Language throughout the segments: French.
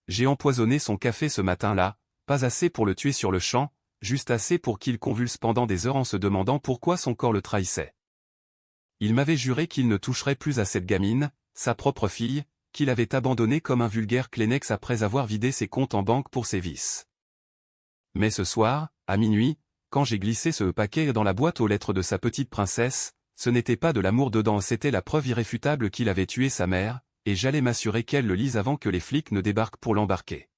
J'ai empoisonné son café ce matin-là, pas assez pour le tuer sur le champ, juste assez pour qu'il convulse pendant des heures en se demandant pourquoi son corps le trahissait. Il m'avait juré qu'il ne toucherait plus à cette gamine, sa propre fille, qu'il avait abandonnée comme un vulgaire Kleenex après avoir vidé ses comptes en banque pour ses vices. Mais ce soir, à minuit, quand j'ai glissé ce paquet dans la boîte aux lettres de sa petite princesse, ce n'était pas de l'amour dedans, c'était la preuve irréfutable qu'il avait tué sa mère, et j'allais m'assurer qu'elle le lise avant que les flics ne débarquent pour l'embarquer.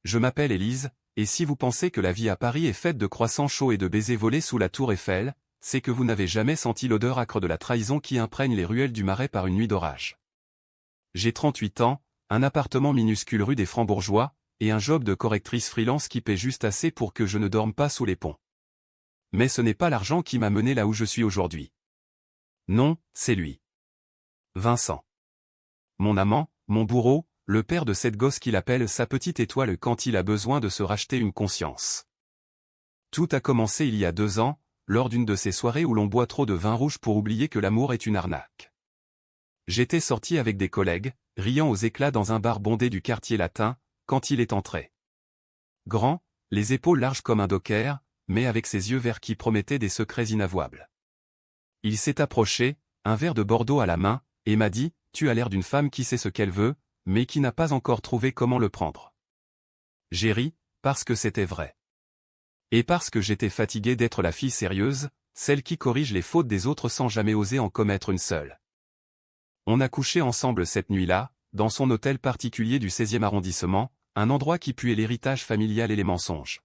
Je m'appelle Élise, et si vous pensez que la vie à Paris est faite de croissants chauds et de baisers volés sous la tour Eiffel, c'est que vous n'avez jamais senti l'odeur âcre de la trahison qui imprègne les ruelles du Marais par une nuit d'orage. J'ai 38 ans, un appartement minuscule rue des Francs-Bourgeois, et un job de correctrice freelance qui paie juste assez pour que je ne dorme pas sous les ponts. Mais ce n'est pas l'argent qui m'a mené là où je suis aujourd'hui. Non, c'est lui. Vincent. Mon amant, mon bourreau, le père de cette gosse qu'il appelle sa petite étoile quand il a besoin de se racheter une conscience. Tout a commencé il y a 2 ans, lors d'une de ces soirées où l'on boit trop de vin rouge pour oublier que l'amour est une arnaque. J'étais sorti avec des collègues, riant aux éclats dans un bar bondé du quartier latin, quand il est entré. Grand, les épaules larges comme un docker, mais avec ses yeux verts qui promettaient des secrets inavouables. Il s'est approché, un verre de Bordeaux à la main, et m'a dit, « Tu as l'air d'une femme qui sait ce qu'elle veut, mais qui n'a pas encore trouvé comment le prendre. » J'ai ri, parce que c'était vrai. Et parce que j'étais fatigué d'être la fille sérieuse, celle qui corrige les fautes des autres sans jamais oser en commettre une seule. On a couché ensemble cette nuit-là, dans son hôtel particulier du 16e arrondissement, un endroit qui puait l'héritage familial et les mensonges.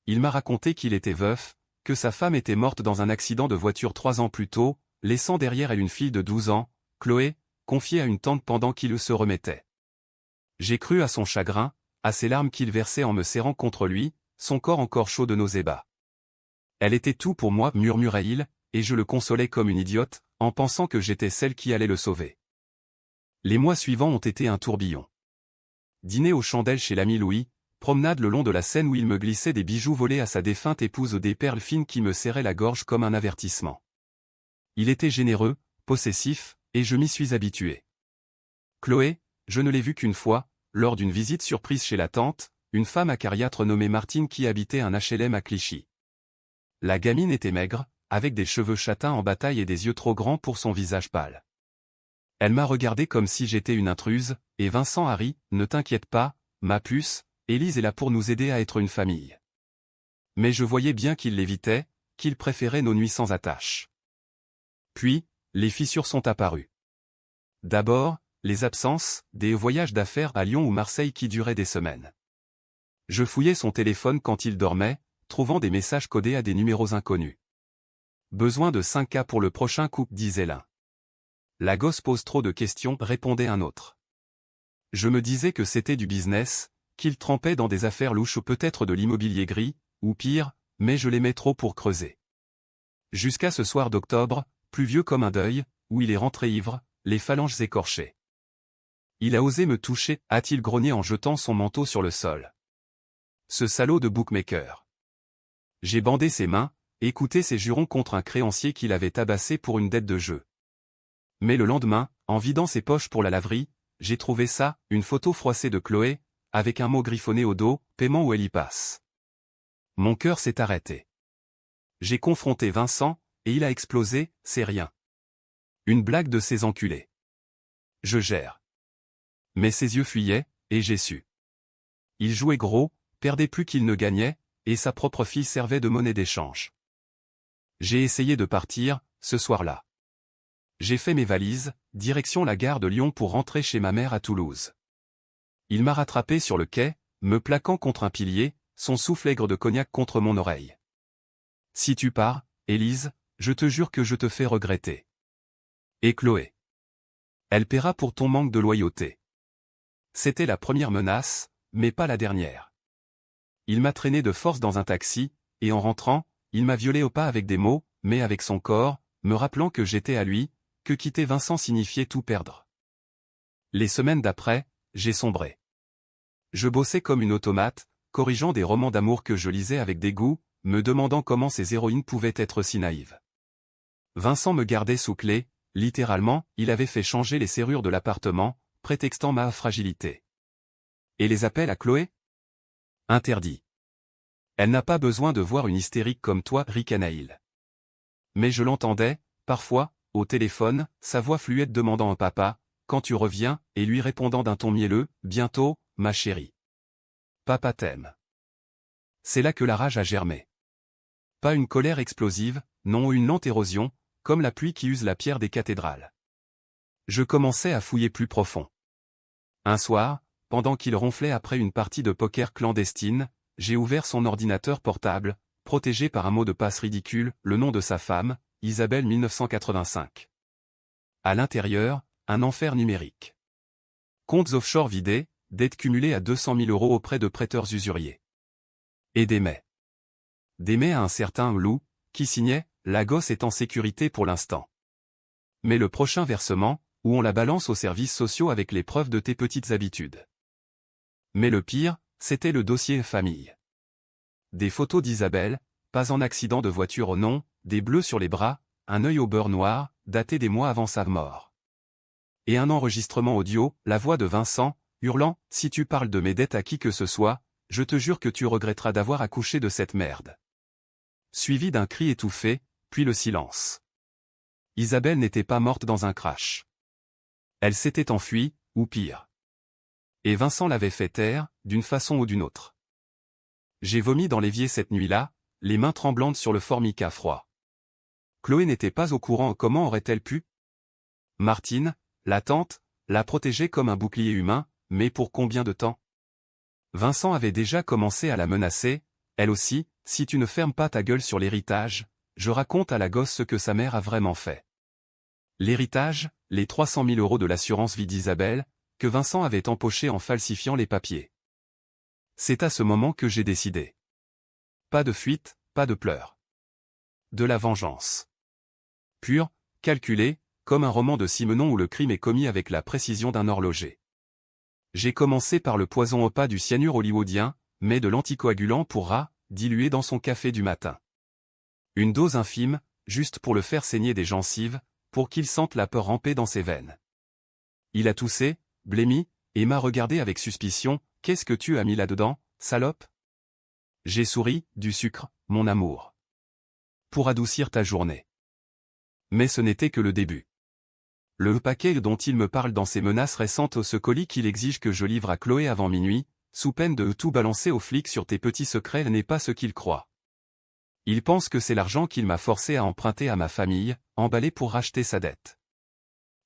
Il m'a raconté qu'il était veuf, que sa femme était morte dans un accident de voiture 3 ans plus tôt, laissant derrière elle une fille de 12 ans, Chloé, confiée à une tante pendant qu'il se remettait. J'ai cru à son chagrin, à ses larmes qu'il versait en me serrant contre lui, son corps encore chaud de nos ébats. Elle était tout pour moi, murmurait-il, et je le consolais comme une idiote, en pensant que j'étais celle qui allait le sauver. Les mois suivants ont été un tourbillon. Dîner aux chandelles chez l'ami Louis, promenade le long de la Seine où il me glissait des bijoux volés à sa défunte épouse ou des perles fines qui me serraient la gorge comme un avertissement. Il était généreux, possessif, et je m'y suis habitué. Chloé, je ne l'ai vue qu'une fois, lors d'une visite surprise chez la tante, une femme acariâtre nommée Martine qui habitait un HLM à Clichy. La gamine était maigre, avec des cheveux châtains en bataille et des yeux trop grands pour son visage pâle. Elle m'a regardé comme si j'étais une intruse, et Vincent a ri, « Ne t'inquiète pas, ma puce, Élise est là pour nous aider à être une famille. » Mais je voyais bien qu'il l'évitait, qu'il préférait nos nuits sans attache. Puis, les fissures sont apparues. D'abord, les absences, des voyages d'affaires à Lyon ou Marseille qui duraient des semaines. Je fouillais son téléphone quand il dormait, trouvant des messages codés à des numéros inconnus. Besoin de 5K pour le prochain couple, disait l'un. La gosse pose trop de questions, répondait un autre. Je me disais que c'était du business, qu'il trempait dans des affaires louches ou peut-être de l'immobilier gris, ou pire, mais je l'aimais trop pour creuser. Jusqu'à ce soir d'octobre, pluvieux comme un deuil, où il est rentré ivre, les phalanges écorchées. Il a osé me toucher, a-t-il grogné en jetant son manteau sur le sol. Ce salaud de bookmaker. J'ai bandé ses mains, écouté ses jurons contre un créancier qu'il avait tabassé pour une dette de jeu. Mais le lendemain, en vidant ses poches pour la laverie, j'ai trouvé ça, une photo froissée de Chloé, avec un mot griffonné au dos, paiement ou elle y passe. Mon cœur s'est arrêté. J'ai confronté Vincent, et il a explosé, c'est rien. Une blague de ces enculés. Je gère. Mais ses yeux fuyaient, et j'ai su. Il jouait gros, perdait plus qu'il ne gagnait, et sa propre fille servait de monnaie d'échange. J'ai essayé de partir, ce soir-là. J'ai fait mes valises, direction la gare de Lyon pour rentrer chez ma mère à Toulouse. Il m'a rattrapé sur le quai, me plaquant contre un pilier, son souffle aigre de cognac contre mon oreille. « Si tu pars, Élise, je te jure que je te fais regretter. Et Chloé. Elle paiera pour ton manque de loyauté. » C'était la première menace, mais pas la dernière. Il m'a traîné de force dans un taxi, et en rentrant, il m'a violé au pas avec des mots, mais avec son corps, me rappelant que j'étais à lui, que quitter Vincent signifiait tout perdre. Les semaines d'après, j'ai sombré. Je bossais comme une automate, corrigeant des romans d'amour que je lisais avec dégoût, me demandant comment ces héroïnes pouvaient être si naïves. Vincent me gardait sous clé, littéralement, il avait fait changer les serrures de l'appartement, prétextant ma fragilité. Et les appels à Chloé? Interdit. Elle n'a pas besoin de voir une hystérique comme toi, ricanaïl. Mais je l'entendais, parfois, au téléphone, sa voix fluette demandant à papa, quand tu reviens, et lui répondant d'un ton mielleux, bientôt, ma chérie. Papa t'aime. C'est là que la rage a germé. Pas une colère explosive, non une lente érosion, comme la pluie qui use la pierre des cathédrales. Je commençais à fouiller plus profond. Un soir, pendant qu'il ronflait après une partie de poker clandestine, j'ai ouvert son ordinateur portable, protégé par un mot de passe ridicule, le nom de sa femme, Isabelle 1985. À l'intérieur, un enfer numérique. Comptes offshore vidés, dettes cumulées à 200 000 € auprès de prêteurs usuriers. Et des mais. Des mais à un certain Lou, qui signait « La gosse est en sécurité pour l'instant. Mais le prochain versement, où on la balance aux services sociaux avec les preuves de tes petites habitudes. » Mais le pire, c'était le dossier famille. Des photos d'Isabelle, pas en accident de voiture au nom, des bleus sur les bras, un œil au beurre noir, daté des mois avant sa mort. Et un enregistrement audio, la voix de Vincent, hurlant « Si tu parles de mes dettes à qui que ce soit, je te jure que tu regretteras d'avoir accouché de cette merde. » Suivi d'un cri étouffé, puis le silence. Isabelle n'était pas morte dans un crash. Elle s'était enfuie, ou pire. Et Vincent l'avait fait taire, d'une façon ou d'une autre. J'ai vomi dans l'évier cette nuit-là, les mains tremblantes sur le formica froid. Chloé n'était pas au courant. Comment aurait-elle pu? Martine, la tante, la protégeait comme un bouclier humain, mais pour combien de temps? Vincent avait déjà commencé à la menacer, elle aussi, si tu ne fermes pas ta gueule sur l'héritage, je raconte à la gosse ce que sa mère a vraiment fait. L'héritage, les 300 000 € de l'assurance vie d'Isabelle, que Vincent avait empoché en falsifiant les papiers. C'est à ce moment que j'ai décidé. Pas de fuite, pas de pleurs. De la vengeance. Pure, calculée, comme un roman de Simenon où le crime est commis avec la précision d'un horloger. J'ai commencé par le poison au pas du cyanure hollywoodien, mais de l'anticoagulant pour rat, dilué dans son café du matin. Une dose infime, juste pour le faire saigner des gencives, pour qu'il sente la peur ramper dans ses veines. Il a toussé, blêmi, et m'a regardé avec suspicion. Qu'est-ce que tu as mis là-dedans, salope? J'ai souri, du sucre, mon amour. Pour adoucir ta journée. Mais ce n'était que le début. Le paquet dont il me parle dans ses menaces récentes, ce colis qu'il exige que je livre à Chloé avant minuit, sous peine de tout balancer aux flics sur tes petits secrets, n'est pas ce qu'il croit. Il pense que c'est l'argent qu'il m'a forcé à emprunter à ma famille, emballé pour racheter sa dette.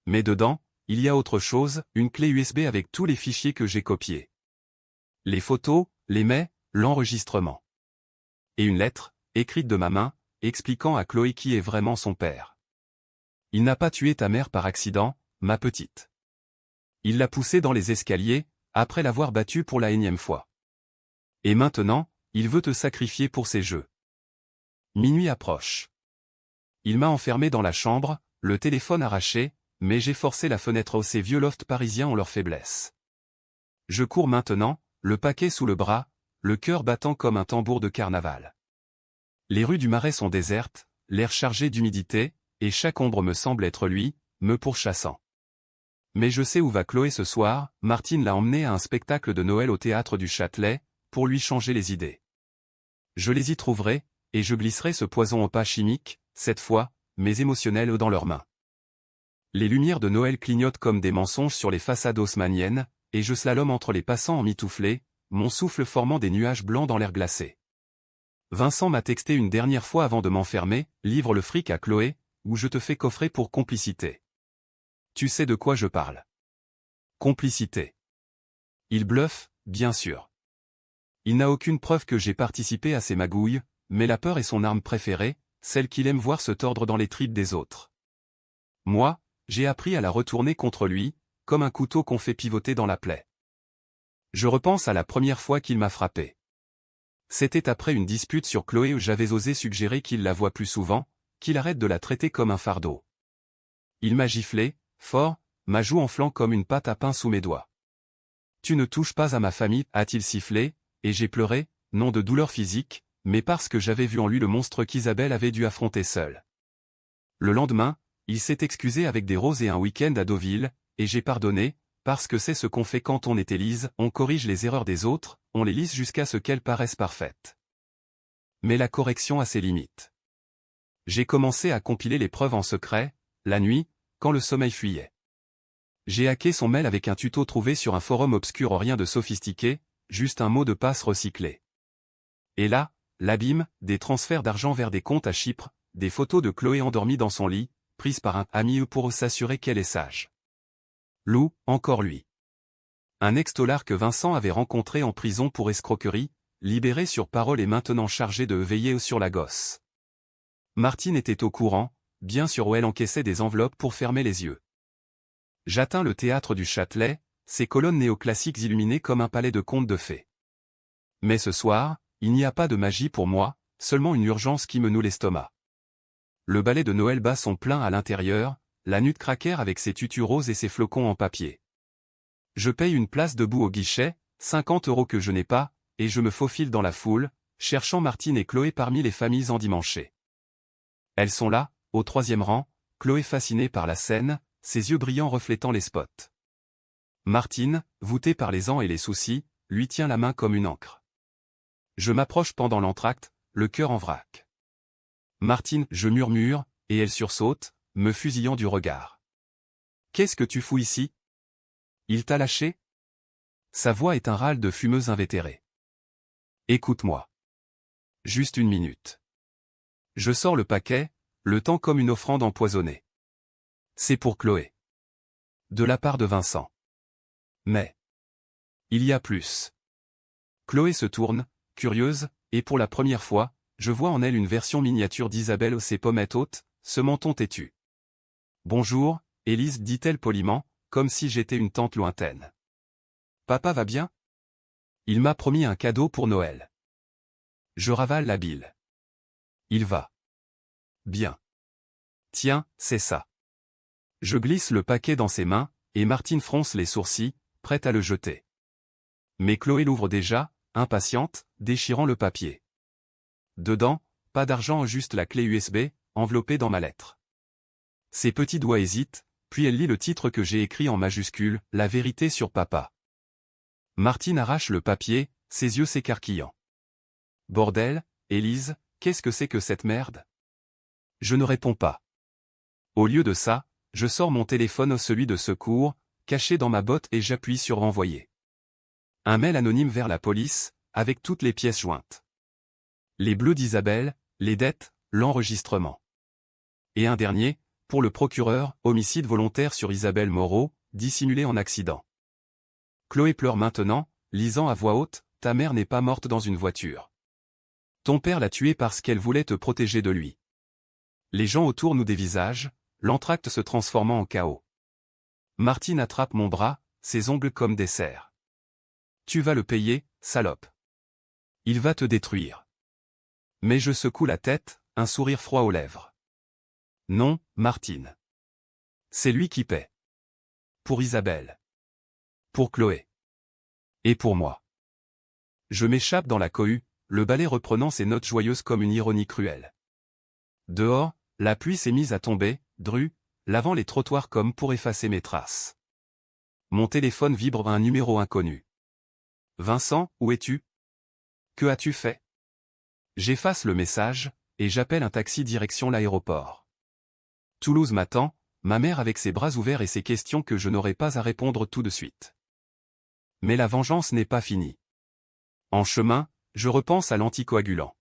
Mais dedans, il y a autre chose, une clé USB avec tous les fichiers que j'ai copiés. Les photos, les mails, l'enregistrement. Et une lettre, écrite de ma main, expliquant à Chloé qui est vraiment son père. Il n'a pas tué ta mère par accident, ma petite. Il l'a poussée dans les escaliers, après l'avoir battue pour la énième fois. Et maintenant, il veut te sacrifier pour ses jeux. Minuit approche. Il m'a enfermé dans la chambre, le téléphone arraché, mais j'ai forcé la fenêtre. Ces vieux lofts parisiens ont leur faiblesse. Je cours maintenant, le paquet sous le bras, le cœur battant comme un tambour de carnaval. Les rues du Marais sont désertes, l'air chargé d'humidité, et chaque ombre me semble être lui, me pourchassant. Mais je sais où va Chloé ce soir. Martine l'a emmenée à un spectacle de Noël au théâtre du Châtelet, pour lui changer les idées. Je les y trouverai, et je glisserai ce poison au pas chimique, cette fois, mais émotionnel dans leurs mains. Les lumières de Noël clignotent comme des mensonges sur les façades haussmanniennes, et je slalome entre les passants en mitouflé, mon souffle formant des nuages blancs dans l'air glacé. Vincent m'a texté une dernière fois avant de m'enfermer, livre le fric à Chloé, ou je te fais coffrer pour complicité. Tu sais de quoi je parle. Complicité. Il bluffe, bien sûr. Il n'a aucune preuve que j'ai participé à ces magouilles, mais la peur est son arme préférée, celle qu'il aime voir se tordre dans les tripes des autres. Moi, j'ai appris à la retourner contre lui, comme un couteau qu'on fait pivoter dans la plaie. Je repense à la première fois qu'il m'a frappé. C'était après une dispute sur Chloé où j'avais osé suggérer qu'il la voie plus souvent, qu'il arrête de la traiter comme un fardeau. Il m'a giflé, fort, ma joue enflant comme une pâte à pain sous mes doigts. Tu ne touches pas à ma famille, a-t-il sifflé, et j'ai pleuré, non de douleur physique, mais parce que j'avais vu en lui le monstre qu'Isabelle avait dû affronter seule. Le lendemain, il s'est excusé avec des roses et un week-end à Deauville, et j'ai pardonné, parce que c'est ce qu'on fait quand on est Élise, on corrige les erreurs des autres, on les lisse jusqu'à ce qu'elles paraissent parfaites. Mais la correction a ses limites. J'ai commencé à compiler les preuves en secret, la nuit, quand le sommeil fuyait. J'ai hacké son mail avec un tuto trouvé sur un forum obscur, rien de sophistiqué, juste un mot de passe recyclé. Et là, l'abîme, des transferts d'argent vers des comptes à Chypre, des photos de Chloé endormie dans son lit, prises par un ami pour s'assurer qu'elle est sage. Lou, encore lui. Un ex-tolard que Vincent avait rencontré en prison pour escroquerie, libéré sur parole et maintenant chargé de veiller sur la gosse. Martine était au courant, bien sûr, où elle encaissait des enveloppes pour fermer les yeux. J'atteins le théâtre du Châtelet, ses colonnes néoclassiques illuminées comme un palais de contes de fées. Mais ce soir, il n'y a pas de magie pour moi, seulement une urgence qui me noue l'estomac. Le balai de Noël bat son plein à l'intérieur, la Nutcracker avec ses tutus roses et ses flocons en papier. Je paye une place debout au guichet, 50 € que je n'ai pas, et je me faufile dans la foule, cherchant Martine et Chloé parmi les familles endimanchées. Elles sont là, au 3e rang, Chloé fascinée par la scène, ses yeux brillants reflétant les spots. Martine, voûtée par les ans et les soucis, lui tient la main comme une encre. Je m'approche pendant l'entracte, le cœur en vrac. Martine, je murmure, et elle sursaute, me fusillant du regard. « Qu'est-ce que tu fous ici ? Il t'a lâché ?» Sa voix est un râle de fumeuse invétérée. « Écoute-moi. Juste une minute. » Je sors le paquet, le temps comme une offrande empoisonnée. C'est pour Chloé. De la part de Vincent. Mais il y a plus. Chloé se tourne, curieuse, et pour la première fois, je vois en elle une version miniature d'Isabelle aux ses pommettes hautes, ce menton têtu. « Bonjour, Élise, dit-elle poliment, comme si j'étais une tante lointaine. Papa va bien ? Il m'a promis un cadeau pour Noël. Je ravale la bile. Il va bien. Tiens, c'est ça. Je glisse le paquet dans ses mains, et Martine fronce les sourcils, prête à le jeter. Mais Chloé l'ouvre déjà, impatiente, déchirant le papier. Dedans, pas d'argent, juste la clé USB, enveloppée dans ma lettre. Ses petits doigts hésitent, puis elle lit le titre que j'ai écrit en majuscule, « La vérité sur papa ». Martine arrache le papier, ses yeux s'écarquillant. « Bordel, Élise, qu'est-ce que c'est que cette merde ?» Je ne réponds pas. Au lieu de ça, je sors mon téléphone, celui de secours, caché dans ma botte, et j'appuie sur « Envoyer ». Un mail anonyme vers la police, avec toutes les pièces jointes. Les bleus d'Isabelle, les dettes, l'enregistrement. Et un dernier, pour le procureur, homicide volontaire sur Isabelle Moreau, dissimulé en accident. Chloé pleure maintenant, lisant à voix haute, « Ta mère n'est pas morte dans une voiture. Ton père l'a tuée parce qu'elle voulait te protéger de lui. » Les gens autour nous dévisagent, l'entracte se transformant en chaos. Martine attrape mon bras, ses ongles comme des serres. « Tu vas le payer, salope. Il va te détruire. » Mais je secoue la tête, un sourire froid aux lèvres. Non, Martine. C'est lui qui paie. Pour Isabelle. Pour Chloé. Et pour moi. Je m'échappe dans la cohue, le balai reprenant ses notes joyeuses comme une ironie cruelle. Dehors, la pluie s'est mise à tomber, drue, lavant les trottoirs comme pour effacer mes traces. Mon téléphone vibre un numéro inconnu. « Vincent, où es-tu ? Que as-tu fait ?» J'efface le message, et j'appelle un taxi direction l'aéroport. Toulouse m'attend, ma mère avec ses bras ouverts et ses questions que je n'aurai pas à répondre tout de suite. Mais la vengeance n'est pas finie. En chemin, je repense à l'anticoagulant.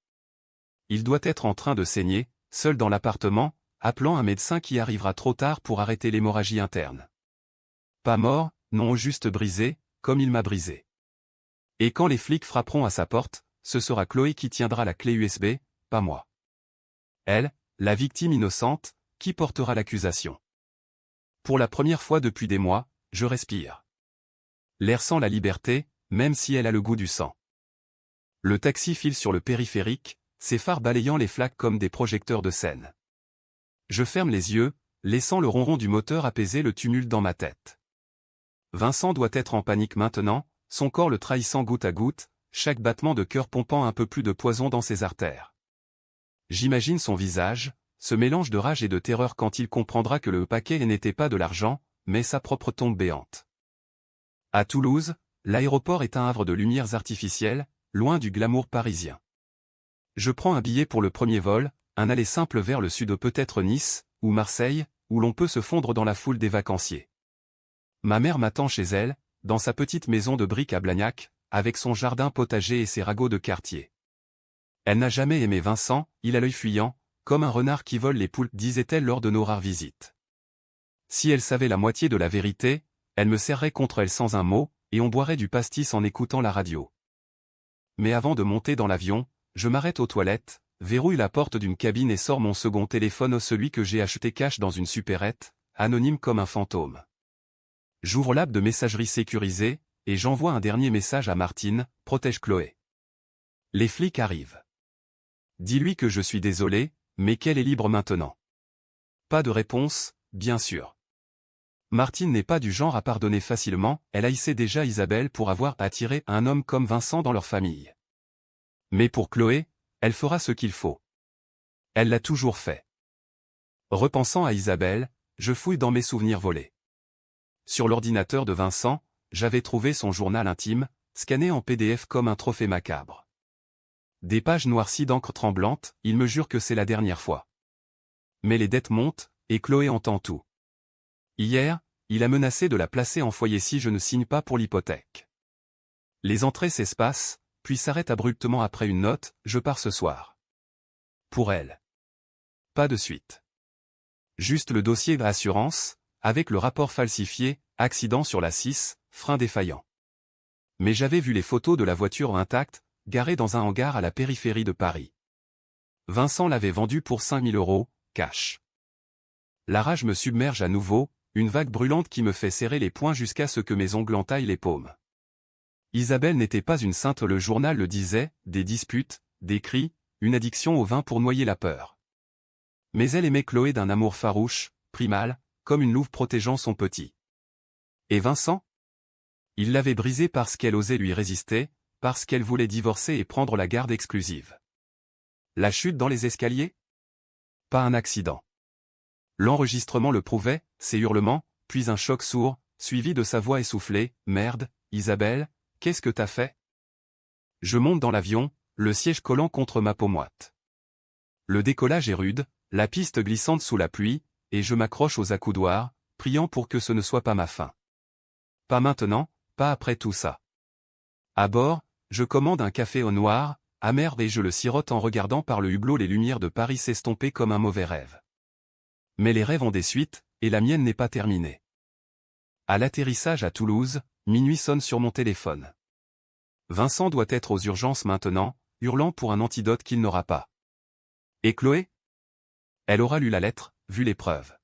Il doit être en train de saigner, seul dans l'appartement, appelant un médecin qui arrivera trop tard pour arrêter l'hémorragie interne. Pas mort, non, juste brisé, comme il m'a brisé. Et quand les flics frapperont à sa porte, ce sera Chloé qui tiendra la clé USB, pas moi. Elle, la victime innocente, qui portera l'accusation. Pour la première fois depuis des mois, je respire. L'air sent la liberté, même si elle a le goût du sang. Le taxi file sur le périphérique, ses phares balayant les flaques comme des projecteurs de scène. Je ferme les yeux, laissant le ronron du moteur apaiser le tumulte dans ma tête. Vincent doit être en panique maintenant, son corps le trahissant goutte à goutte, chaque battement de cœur pompant un peu plus de poison dans ses artères. J'imagine son visage, ce mélange de rage et de terreur quand il comprendra que le paquet n'était pas de l'argent, mais sa propre tombe béante. À Toulouse, l'aéroport est un havre de lumières artificielles, loin du glamour parisien. Je prends un billet pour le premier vol, un aller simple vers le sud, peut-être Nice, ou Marseille, où l'on peut se fondre dans la foule des vacanciers. Ma mère m'attend chez elle, dans sa petite maison de briques à Blagnac, avec son jardin potager et ses ragots de quartier. Elle n'a jamais aimé Vincent, il a l'œil fuyant, comme un renard qui vole les poules, disait-elle lors de nos rares visites. Si elle savait la moitié de la vérité, elle me serrait contre elle sans un mot, et on boirait du pastis en écoutant la radio. Mais avant de monter dans l'avion, je m'arrête aux toilettes, verrouille la porte d'une cabine et sors mon second téléphone, celui que j'ai acheté cash dans une supérette, anonyme comme un fantôme. J'ouvre l'app de messagerie sécurisée, et j'envoie un dernier message à Martine, protège Chloé. Les flics arrivent. Dis-lui que je suis désolé, mais qu'elle est libre maintenant. Pas de réponse, bien sûr. Martine n'est pas du genre à pardonner facilement, elle haïssait déjà Isabelle pour avoir attiré un homme comme Vincent dans leur famille. Mais pour Chloé, elle fera ce qu'il faut. Elle l'a toujours fait. Repensant à Isabelle, je fouille dans mes souvenirs volés. Sur l'ordinateur de Vincent, j'avais trouvé son journal intime, scanné en PDF comme un trophée macabre. Des pages noircies d'encre tremblante, il me jure que c'est la dernière fois. Mais les dettes montent, et Chloé entend tout. Hier, il a menacé de la placer en foyer si je ne signe pas pour l'hypothèque. Les entrées s'espacent, puis s'arrêtent abruptement après une note, je pars ce soir. Pour elle. Pas de suite. Juste le dossier d'assurance, avec le rapport falsifié, accident sur la 6, frein défaillant. Mais j'avais vu les photos de la voiture intacte, garée dans un hangar à la périphérie de Paris. Vincent l'avait vendue pour 5 000 €, cash. La rage me submerge à nouveau, une vague brûlante qui me fait serrer les poings jusqu'à ce que mes ongles entaillent les paumes. Isabelle n'était pas une sainte, le journal le disait, des disputes, des cris, une addiction au vin pour noyer la peur. Mais elle aimait Chloé d'un amour farouche, primal, comme une louve protégeant son petit. Et Vincent? Il l'avait brisée parce qu'elle osait lui résister, parce qu'elle voulait divorcer et prendre la garde exclusive. La chute dans les escaliers? Pas un accident. L'enregistrement le prouvait, ses hurlements, puis un choc sourd, suivi de sa voix essoufflée, « Merde, Isabelle, qu'est-ce que t'as fait ?» Je monte dans l'avion, le siège collant contre ma peau moite. Le décollage est rude, la piste glissante sous la pluie, et je m'accroche aux accoudoirs, priant pour que ce ne soit pas ma fin. Pas maintenant, pas après tout ça. À bord, je commande un café au noir, amer, et je le sirote en regardant par le hublot les lumières de Paris s'estomper comme un mauvais rêve. Mais les rêves ont des suites, et la mienne n'est pas terminée. À l'atterrissage à Toulouse, minuit sonne sur mon téléphone. Vincent doit être aux urgences maintenant, hurlant pour un antidote qu'il n'aura pas. Et Chloé? Elle aura lu la lettre, vu les preuves.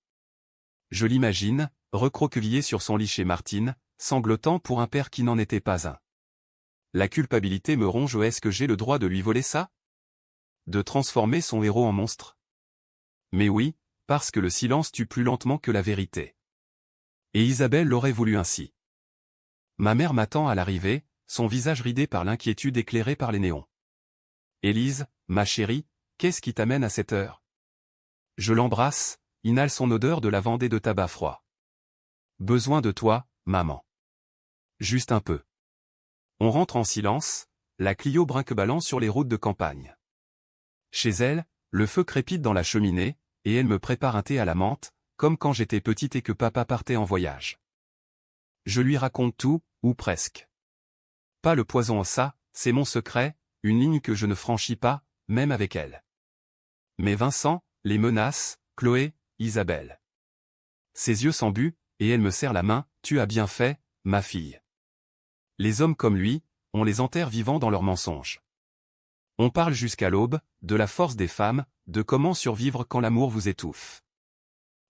Je l'imagine, recroquevillée sur son lit chez Martine, sanglotant pour un père qui n'en était pas un. La culpabilité me ronge. Est-ce que j'ai le droit de lui voler ça? De transformer son héros en monstre? Mais oui, parce que le silence tue plus lentement que la vérité. Et Isabelle l'aurait voulu ainsi. Ma mère m'attend à l'arrivée, son visage ridé par l'inquiétude éclairé par les néons. Élise, ma chérie, qu'est-ce qui t'amène à cette heure? Je l'embrasse, inhale son odeur de lavande et de tabac froid. Besoin de toi, maman. Juste un peu. On rentre en silence, la Clio brinque-ballant sur les routes de campagne. Chez elle, le feu crépite dans la cheminée, et elle me prépare un thé à la menthe, comme quand j'étais petite et que papa partait en voyage. Je lui raconte tout, ou presque. Pas le poison, ça, c'est mon secret, une ligne que je ne franchis pas, même avec elle. Mais Vincent, les menaces, Chloé, Isabelle. Ses yeux s'embuent, et elle me serre la main, tu as bien fait, ma fille. Les hommes comme lui, on les enterre vivants dans leurs mensonges. On parle jusqu'à l'aube, de la force des femmes, de comment survivre quand l'amour vous étouffe.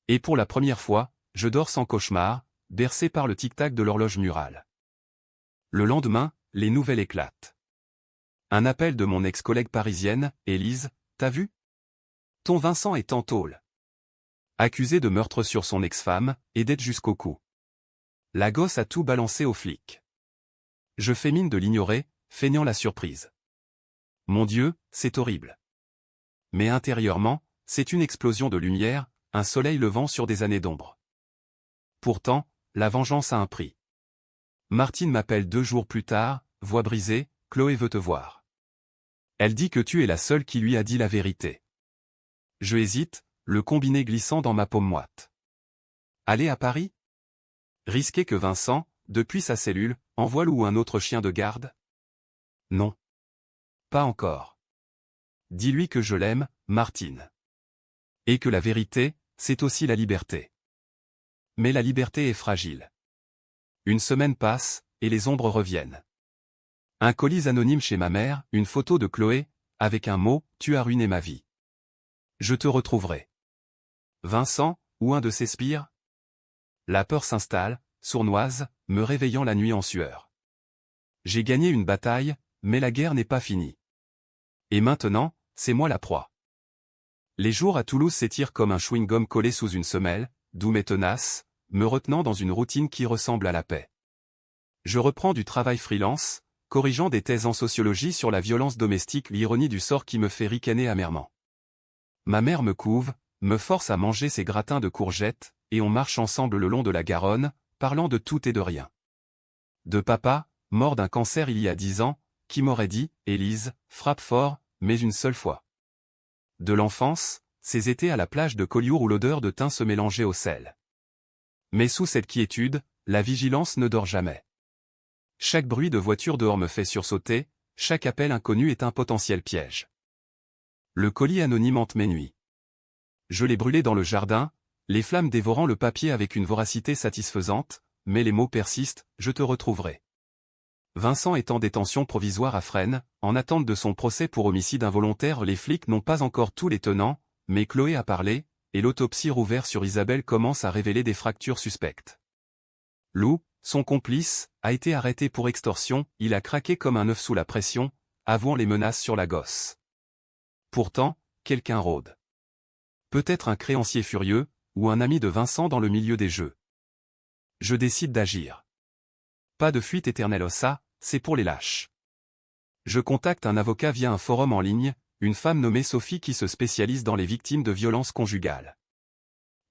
Et pour la première fois, je dors sans cauchemar, bercé par le tic-tac de l'horloge murale. Le lendemain, les nouvelles éclatent. Un appel de mon ex-collègue parisienne, Élise, t'as vu? Ton Vincent est en tôle. Accusé de meurtre sur son ex-femme, et d'être jusqu'au cou. La gosse a tout balancé aux flics. Je fais mine de l'ignorer, feignant la surprise. Mon Dieu, c'est horrible. Mais intérieurement, c'est une explosion de lumière, un soleil levant sur des années d'ombre. Pourtant, la vengeance a un prix. Martine m'appelle 2 jours plus tard, voix brisée, Chloé veut te voir. Elle dit que tu es la seule qui lui a dit la vérité. Je hésite, le combiné glissant dans ma paume moite. Aller à Paris? Risquer que Vincent, depuis sa cellule, envoie Lou un autre chien de garde? Non. Pas encore. Dis-lui que je l'aime, Martine. Et que la vérité, c'est aussi la liberté. Mais la liberté est fragile. Une semaine passe, et les ombres reviennent. Un colis anonyme chez ma mère, une photo de Chloé, avec un mot, tu as ruiné ma vie. Je te retrouverai. Vincent, ou un de ses spires? La peur s'installe, sournoise, me réveillant la nuit en sueur. J'ai gagné une bataille, mais la guerre n'est pas finie. Et maintenant, c'est moi la proie. Les jours à Toulouse s'étirent comme un chewing-gum collé sous une semelle, doux mais tenace, me retenant dans une routine qui ressemble à la paix. Je reprends du travail freelance, corrigeant des thèses en sociologie sur la violence domestique, l'ironie du sort qui me fait ricaner amèrement. Ma mère me couve, me force à manger ses gratins de courgettes, et on marche ensemble le long de la Garonne, parlant de tout et de rien. De papa, mort d'un cancer il y a 10 ans, qui m'aurait dit, Élise, frappe fort, mais une seule fois. De l'enfance, ces étés à la plage de Collioure où l'odeur de thym se mélangeait au sel. Mais sous cette quiétude, la vigilance ne dort jamais. Chaque bruit de voiture dehors me fait sursauter, chaque appel inconnu est un potentiel piège. Le colis anonyme hante mes nuits. Je l'ai brûlé dans le jardin, les flammes dévorant le papier avec une voracité satisfaisante, mais les mots persistent, je te retrouverai. Vincent est en détention provisoire à Fresnes, en attente de son procès pour homicide involontaire. Les flics n'ont pas encore tous les tenants, mais Chloé a parlé, et l'autopsie rouverte sur Isabelle commence à révéler des fractures suspectes. Lou, son complice, a été arrêté pour extorsion, il a craqué comme un œuf sous la pression, avouant les menaces sur la gosse. Pourtant, quelqu'un rôde. Peut-être un créancier furieux, ou un ami de Vincent dans le milieu des jeux. Je décide d'agir. Pas de fuite éternelle, ça, c'est pour les lâches. Je contacte un avocat via un forum en ligne, une femme nommée Sophie qui se spécialise dans les victimes de violences conjugales.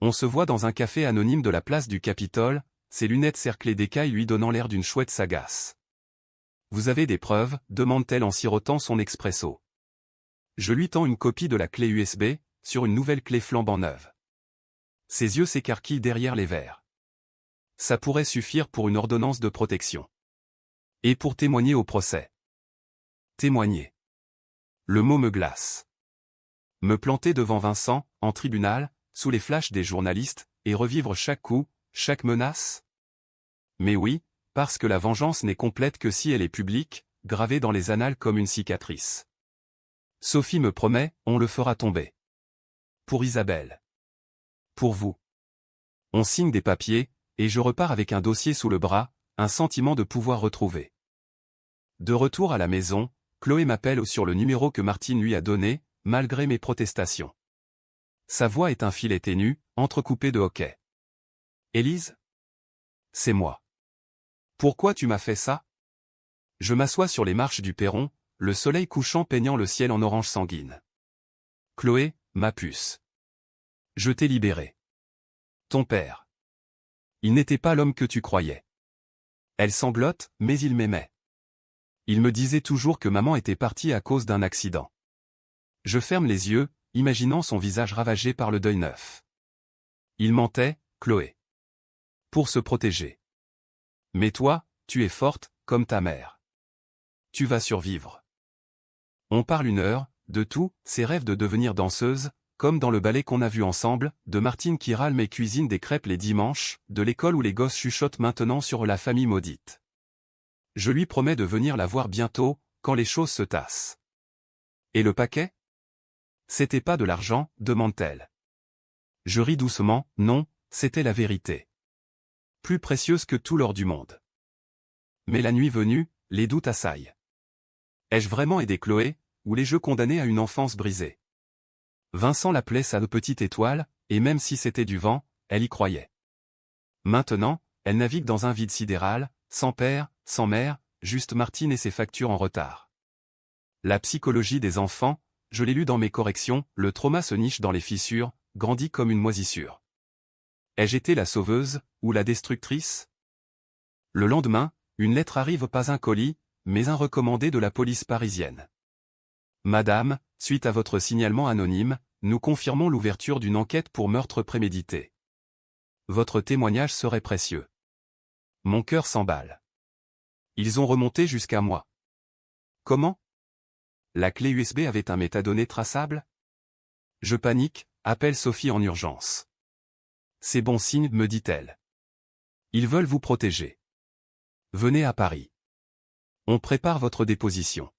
On se voit dans un café anonyme de la place du Capitole, ses lunettes cerclées d'écailles lui donnant l'air d'une chouette sagace. Vous avez des preuves, demande-t-elle en sirotant son expresso. Je lui tends une copie de la clé USB, sur une nouvelle clé flambant neuve. Ses yeux s'écarquillent derrière les verres. Ça pourrait suffire pour une ordonnance de protection. Et pour témoigner au procès. Témoigner. Le mot me glace. Me planter devant Vincent, en tribunal, sous les flashs des journalistes, et revivre chaque coup, chaque menace? Mais oui, parce que la vengeance n'est complète que si elle est publique, gravée dans les annales comme une cicatrice. Sophie me promet, on le fera tomber. Pour Isabelle. Pour vous. On signe des papiers, et je repars avec un dossier sous le bras, un sentiment de pouvoir retrouvé. De retour à la maison, Chloé m'appelle sur le numéro que Martine lui a donné, malgré mes protestations. Sa voix est un filet ténu, entrecoupé de hoquets. Élise? C'est moi. Pourquoi tu m'as fait ça? Je m'assois sur les marches du perron, le soleil couchant peignant le ciel en orange sanguine. Chloé, ma puce. Je t'ai libérée. Ton père. Il n'était pas l'homme que tu croyais. Elle sanglote, mais il m'aimait. Il me disait toujours que maman était partie à cause d'un accident. Je ferme les yeux, imaginant son visage ravagé par le deuil neuf. Il mentait, Chloé. Pour se protéger. Mais toi, tu es forte, comme ta mère. Tu vas survivre. On parle 1 heure, de tout, ses rêves de devenir danseuse, comme dans le ballet qu'on a vu ensemble, de Martine qui râle mais cuisine des crêpes les dimanches, de l'école où les gosses chuchotent maintenant sur la famille maudite. Je lui promets de venir la voir bientôt, quand les choses se tassent. Et le paquet? C'était pas de l'argent, demande-t-elle. Je ris doucement, non, c'était la vérité. Plus précieuse que tout l'or du monde. Mais la nuit venue, les doutes assaillent. Ai-je vraiment aidé Chloé, ou les jeux condamnés à une enfance brisée? Vincent l'appelait sa petite étoile, et même si c'était du vent, elle y croyait. Maintenant, elle navigue dans un vide sidéral, sans père, sans mère, juste Martine et ses factures en retard. La psychologie des enfants, je l'ai lu dans mes corrections, le trauma se niche dans les fissures, grandit comme une moisissure. Ai-je été la sauveuse, ou la destructrice? Le lendemain, Une lettre arrive, pas un colis, mais un recommandé de la police parisienne. Madame, suite à votre signalement anonyme, nous confirmons l'ouverture d'une enquête pour meurtre prémédité. Votre témoignage serait précieux. Mon cœur s'emballe. Ils ont remonté jusqu'à moi. Comment? La clé USB avait un métadonnées traçable? Je panique, appelle Sophie en urgence. C'est bon signe, me dit-elle. Ils veulent vous protéger. Venez à Paris. On prépare votre déposition.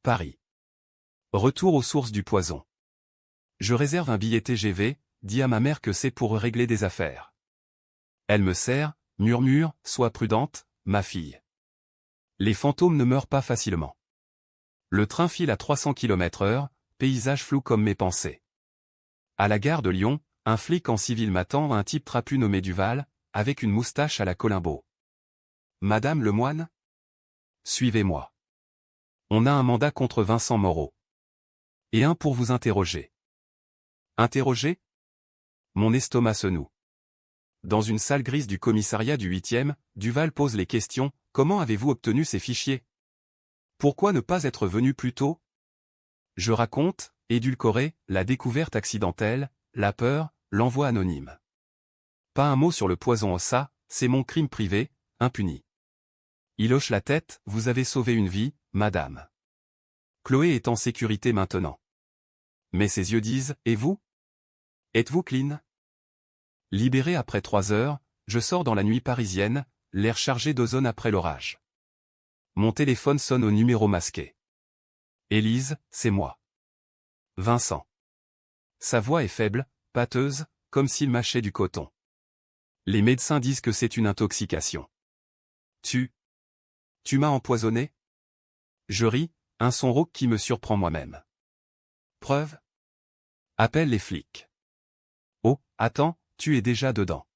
Paris. Retour aux sources du poison. Je réserve un billet TGV, dis à ma mère que c'est pour régler des affaires. Elle me serre, murmure, sois prudente, ma fille. Les fantômes ne meurent pas facilement. Le train file à 300 km/h, paysage flou comme mes pensées. À la gare de Lyon, un flic en civil m'attend, un type trapu nommé Duval, avec une moustache à la Colombo. Madame Lemoine? Suivez-moi. On a un mandat contre Vincent Moreau. Et un pour vous interroger. Interroger? Mon estomac se noue. Dans une salle grise du commissariat du 8e, Duval pose les questions. Comment avez-vous obtenu ces fichiers? Pourquoi ne pas être venu plus tôt? Je raconte, édulcoré, la découverte accidentelle, la peur, l'envoi anonyme. Pas un mot sur le poison, ça, c'est mon crime privé, impuni. Il hoche la tête, vous avez sauvé une vie, madame. Chloé est en sécurité maintenant. Mais ses yeux disent, et vous? Êtes-vous clean? Libéré après 3 heures, je sors dans la nuit parisienne, l'air chargé d'ozone après l'orage. Mon téléphone sonne au numéro masqué. Élise, c'est moi. Vincent. Sa voix est faible, pâteuse, comme s'il mâchait du coton. Les médecins disent que c'est une intoxication. Tu m'as empoisonné? Je ris, un son rauque qui me surprend moi-même. Preuve? Appelle les flics. Oh, attends, tu es déjà dedans.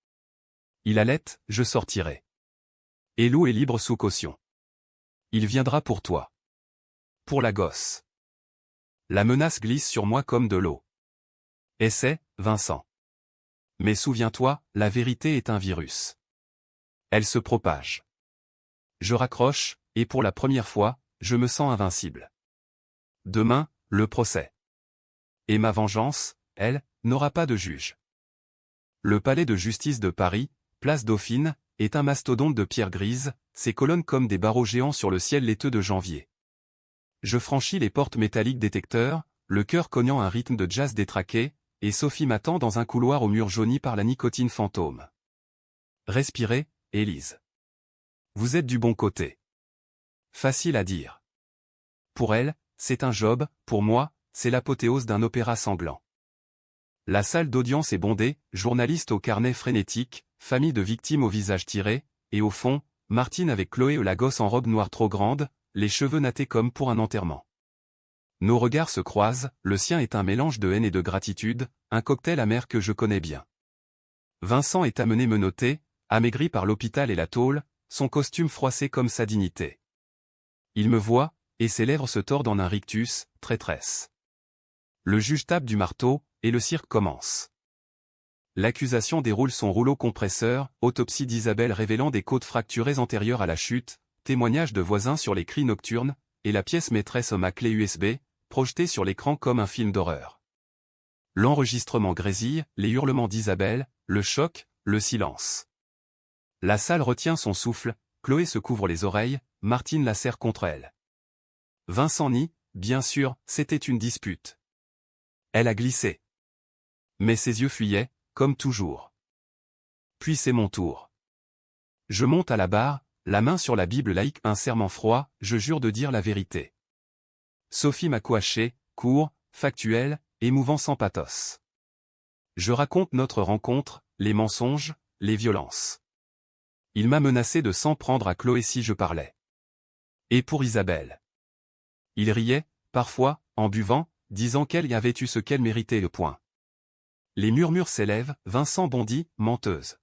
Il allait, je sortirai. Hello est libre sous caution. Il viendra pour toi. Pour la gosse. La menace glisse sur moi comme de l'eau. Essaie, Vincent. Mais souviens-toi, la vérité est un virus. Elle se propage. Je raccroche, et pour la première fois, je me sens invincible. Demain, le procès. Et ma vengeance, elle, n'aura pas de juge. Le palais de justice de Paris, place Dauphine, est un mastodonte de pierre grise, ses colonnes comme des barreaux géants sur le ciel laiteux de janvier. Je franchis les portes métalliques détecteurs, le cœur cognant un rythme de jazz détraqué, et Sophie m'attend dans un couloir au mur jauni par la nicotine fantôme. Respirez, Élise. Vous êtes du bon côté. Facile à dire. Pour elle, c'est un job, pour moi, c'est l'apothéose d'un opéra sanglant. La salle d'audience est bondée, journalistes au carnet frénétique, famille de victimes au visage tiré, et au fond, Martine avec Chloé la gosse en robe noire trop grande, les cheveux nattés comme pour un enterrement. Nos regards se croisent, le sien est un mélange de haine et de gratitude, un cocktail amer que je connais bien. Vincent est amené menotté, amaigri par l'hôpital et la tôle, son costume froissé comme sa dignité. Il me voit, et ses lèvres se tordent en un rictus, traîtresse. Le juge tape du marteau, et le cirque commence. L'accusation déroule son rouleau compresseur, autopsie d'Isabelle révélant des côtes fracturées antérieures à la chute, témoignage de voisins sur les cris nocturnes, et la pièce maîtresse à clé USB, projetée sur l'écran comme un film d'horreur. L'enregistrement grésille, les hurlements d'Isabelle, le choc, le silence. La salle retient son souffle, Chloé se couvre les oreilles, Martine la serre contre elle. Vincent nie, bien sûr, c'était une dispute. Elle a glissé. Mais ses yeux fuyaient, comme toujours. Puis c'est mon tour. Je monte à la barre, la main sur la Bible laïque, un serment froid, je jure de dire la vérité. Sophie m'a coaché, court, factuel, émouvant sans pathos. Je raconte notre rencontre, les mensonges, les violences. Il m'a menacé de s'en prendre à Chloé si je parlais. Et pour Isabelle. Il riait, parfois, en buvant, disant qu'elle y avait eu ce qu'elle méritait le point. Les murmures s'élèvent, Vincent bondit, menteuse.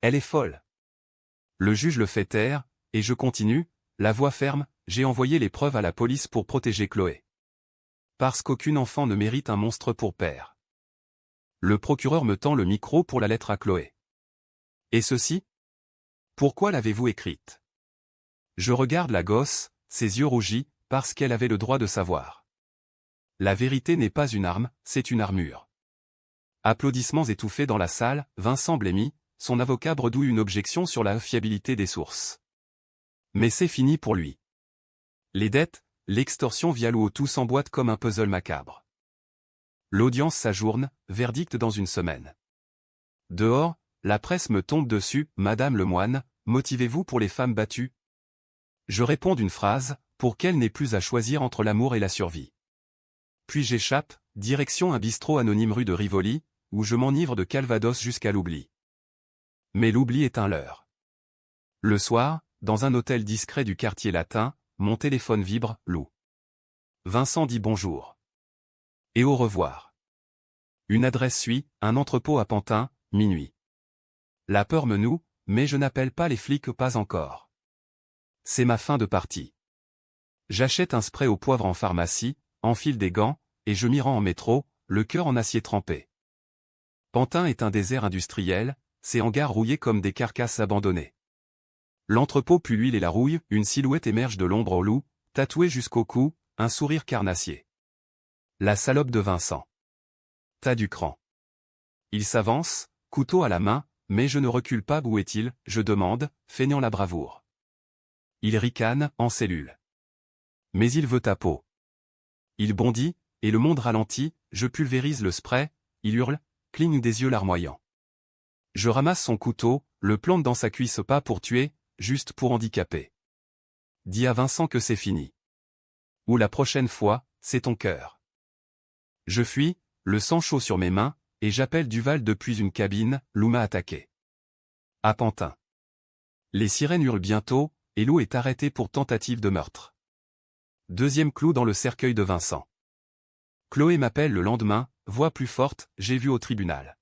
Elle est folle. Le juge le fait taire, et je continue, la voix ferme, j'ai envoyé les preuves à la police pour protéger Chloé. Parce qu'aucun enfant ne mérite un monstre pour père. Le procureur me tend le micro pour la lettre à Chloé. Et ceci? Pourquoi l'avez-vous écrite? Je regarde la gosse, ses yeux rougis, parce qu'elle avait le droit de savoir. La vérité n'est pas une arme, c'est une armure. Applaudissements étouffés dans la salle, Vincent blêmit, son avocat bredouille une objection sur la fiabilité des sources. Mais c'est fini pour lui. Les dettes, l'extorsion via l'eau, tout s'emboîte comme un puzzle macabre. L'audience s'ajourne, verdict dans une semaine. Dehors, la presse me tombe dessus, Madame Lemoine, motivez-vous pour les femmes battues? Je réponds d'une phrase, pour qu'elle n'ait plus à choisir entre l'amour et la survie. Puis j'échappe, direction un bistrot anonyme rue de Rivoli, où je m'enivre de Calvados jusqu'à l'oubli. Mais l'oubli est un leurre. Le soir, dans un hôtel discret du quartier latin, mon téléphone vibre, Lou. Vincent dit bonjour. Et au revoir. Une adresse suit, un entrepôt à Pantin, minuit. La peur me noue, mais je n'appelle pas les flics, pas encore. C'est ma fin de partie. J'achète un spray au poivre en pharmacie, enfile des gants, et je m'y rends en métro, le cœur en acier trempé. Pantin est un désert industriel, ses hangars rouillés comme des carcasses abandonnées. L'entrepôt pue l'huile et la rouille, une silhouette émerge de l'ombre au loup, tatouée jusqu'au cou, un sourire carnassier. La salope de Vincent. Tas du cran. Il s'avance, couteau à la main, mais je ne recule pas. Où est-il, je demande, feignant la bravoure. Il ricane, en cellule. Mais il veut ta peau. Il bondit, et le monde ralentit, je pulvérise le spray, il hurle, cligne des yeux larmoyants. Je ramasse son couteau, le plante dans sa cuisse, pas pour tuer, juste pour handicaper. Dis à Vincent que c'est fini. Ou la prochaine fois, c'est ton cœur. Je fuis, le sang chaud sur mes mains, et j'appelle Duval depuis une cabine, Lou m'a attaqué. À Pantin. Les sirènes hurlent bientôt, et Lou est arrêté pour tentative de meurtre. Deuxième clou dans le cercueil de Vincent. Chloé m'appelle le lendemain, voix plus forte, j'ai vu au tribunal.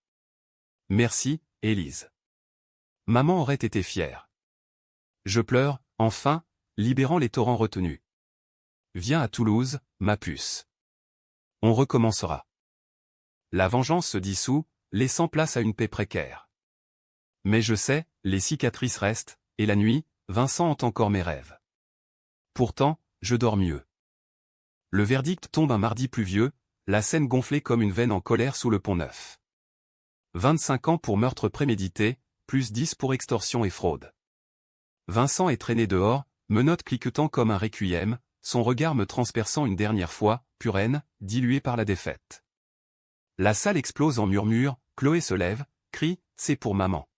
Merci, Élise. Maman aurait été fière. Je pleure, enfin, libérant les torrents retenus. Viens à Toulouse, ma puce. On recommencera. La vengeance se dissout, laissant place à une paix précaire. Mais je sais, les cicatrices restent, et la nuit, Vincent hante encore mes rêves. Pourtant, je dors mieux. Le verdict tombe un mardi pluvieux, la Seine gonflée comme une veine en colère sous le Pont-Neuf. 25 ans pour meurtre prémédité, plus 10 pour extorsion et fraude. Vincent est traîné dehors, menottes cliquetant comme un requiem, son regard me transperçant une dernière fois, pure haine, diluée par la défaite. La salle explose en murmures, Chloé se lève, crie, c'est pour maman.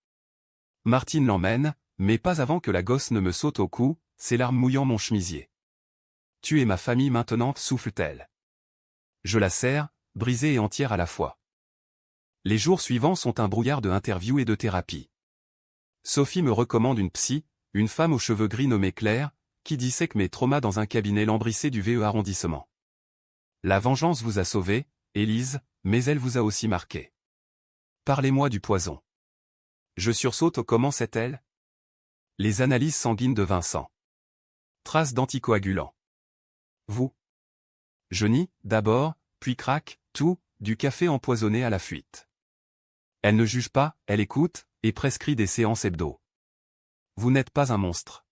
Martine l'emmène, mais pas avant que la gosse ne me saute au cou, ses larmes mouillant mon chemisier. Tu es ma famille maintenant, souffle-t-elle. Je la serre, brisée et entière à la fois. Les jours suivants sont un brouillard de interviews et de thérapie. Sophie me recommande une psy, une femme aux cheveux gris nommée Claire, qui dissèque mes traumas dans un cabinet lambrissé du VE arrondissement. La vengeance vous a sauvé, Élise, mais elle vous a aussi marqué. Parlez-moi du poison. Je sursaute. Comment c'est-elle? Les analyses sanguines de Vincent. Traces d'anticoagulants. Vous. Je nie, d'abord, puis craque, tout, du café empoisonné à la fuite. Elle ne juge pas, elle écoute, et prescrit des séances hebdo. Vous n'êtes pas un monstre.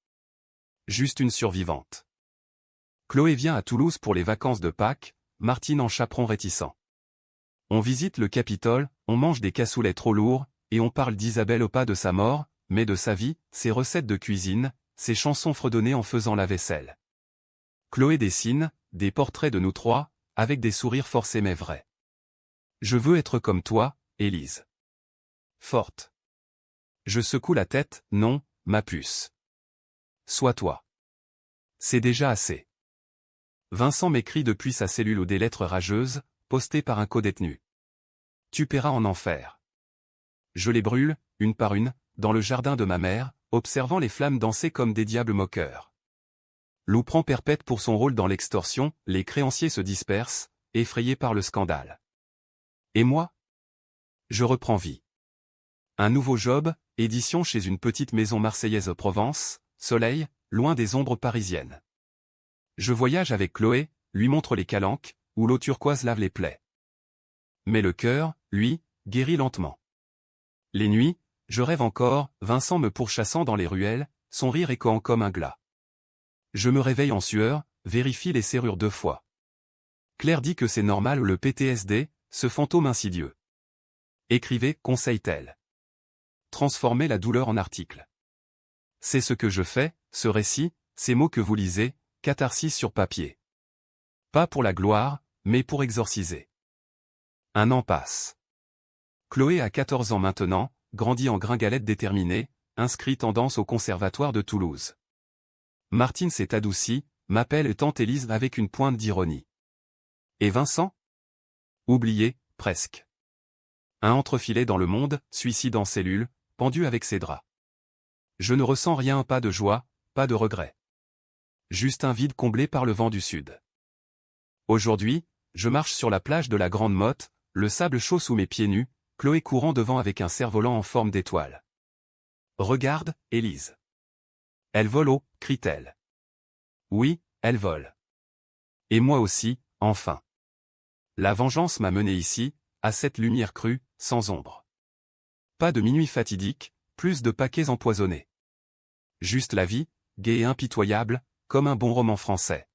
Juste une survivante. Chloé vient à Toulouse pour les vacances de Pâques, Martine en chaperon réticent. On visite le Capitole, on mange des cassoulets trop lourds, et on parle d'Isabelle, pas de sa mort, mais de sa vie, ses recettes de cuisine, ses chansons fredonnées en faisant la vaisselle. Chloé dessine, des portraits de nous trois, avec des sourires forcés mais vrais. Je veux être comme toi, Élise. Forte. Je secoue la tête, non, ma puce. Sois toi. C'est déjà assez. Vincent m'écrit depuis sa cellule ou des lettres rageuses, postées par un codétenu. Tu paieras en enfer. Je les brûle, une par une, dans le jardin de ma mère, observant les flammes danser comme des diables moqueurs. Lou prend perpète pour son rôle dans l'extorsion, les créanciers se dispersent, effrayés par le scandale. Et moi? Je reprends vie. Un nouveau job, édition chez une petite maison marseillaise aux Provence, soleil, loin des ombres parisiennes. Je voyage avec Chloé, lui montre les calanques, où l'eau turquoise lave les plaies. Mais le cœur, lui, guérit lentement. Les nuits, je rêve encore, Vincent me pourchassant dans les ruelles, son rire échoant comme un glas. Je me réveille en sueur, vérifie les serrures 2 fois. Claire dit que c'est normal le PTSD, ce fantôme insidieux. Écrivez, conseille-t-elle. Transformez la douleur en article. C'est ce que je fais, ce récit, ces mots que vous lisez, catharsis sur papier. Pas pour la gloire, mais pour exorciser. Un an passe. Chloé a 14 ans maintenant, grandit en gringalette déterminée, inscrite en danse au conservatoire de Toulouse. Martine s'est adoucie, m'appelle tante Élise avec une pointe d'ironie. Et Vincent? Oublié, presque. Un entrefilet dans le monde, suicide en cellule, pendu avec ses draps. Je ne ressens rien, pas de joie, pas de regret. Juste un vide comblé par le vent du sud. Aujourd'hui, je marche sur la plage de la Grande Motte, le sable chaud sous mes pieds nus, Chloé courant devant avec un cerf-volant en forme d'étoile. Regarde, Élise. Elle vole haut, crie-t-elle. Oui, elle vole. Et moi aussi, enfin. La vengeance m'a mené ici, à cette lumière crue, sans ombre. Pas de minuit fatidique, plus de paquets empoisonnés. Juste la vie, gaie et impitoyable, comme un bon roman français.